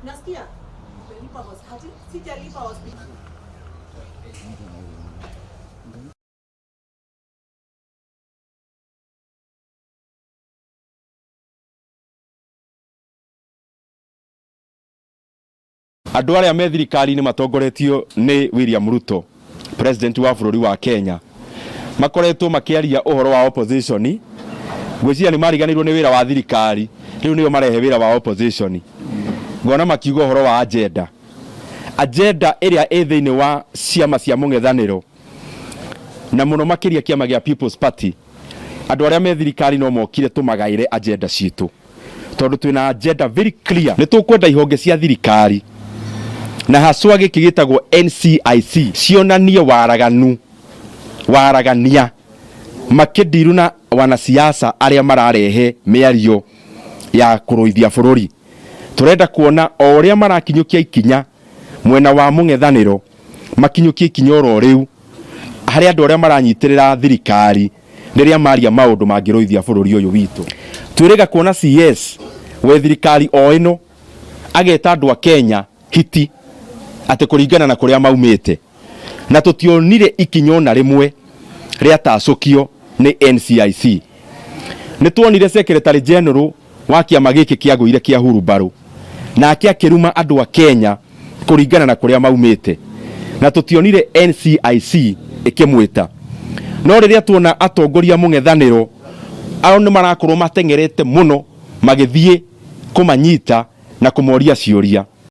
Nasikia? Umelipa hospitali, sijalipa hospitali. Andũ arĩa me thirikari-inĩ matongoretio nĩ William Ruto, president wa bũrũri wa Kenya, makoretwo makĩaria ũhoro wa opposition. Ngwĩciria nĩ mariganĩirwo nĩ wĩra wa thirikari, rĩu nĩo marehe wĩra wa opposition. Ngona makiuga ũhoro wa agenda ĩrĩa ĩ thĩinĩ wa ciama cia mũng'ethanĩro, na mũno makĩria kĩama gĩa People's Party. Andũ arĩa me thirikari no mokire tũmagaĩre agenda citũ, tondũ twĩna agenda very clear. Nĩ tũkwenda ihonge cia thirikari na haswa gĩkĩ gĩtagwo NCIC cionanie waragania makĩndiru na wanasiasa arĩa mararehe mĩario ya kũrũithia bũrũri. Tũrenda kuona o ũrĩa marakinyũkia ikinya mwena wa mũng'ethanĩro, makinyũkia ikinya oro rĩu harĩ andũ arĩa maranyitĩrĩra thirikari rĩrĩa maria maũndũ mangĩrũithia bũrũri ũyũ witũ. Twĩrĩga kuona CS we thirikari o ĩno ageta andũ a Kenya hiti atĩ kũringana na kũrĩa maumĩte, na tũtionire ikinya na rĩmwe rĩa tacũkio nĩ NCIC. Nĩ tuonire Secretary General wa kĩama gĩkĩ kĩagũire kĩa Hurubarũ nake akĩruma andũ a Kenya kũringana na kũrĩa maumĩte, na tũtionire NCIC ĩkĩmwĩta. No rĩrĩa tuona atongoria mũng'ethanĩro ao nĩ marakorwo mateng'erete mũno magĩthiĩ kũmanyita na kũmoria ciũria.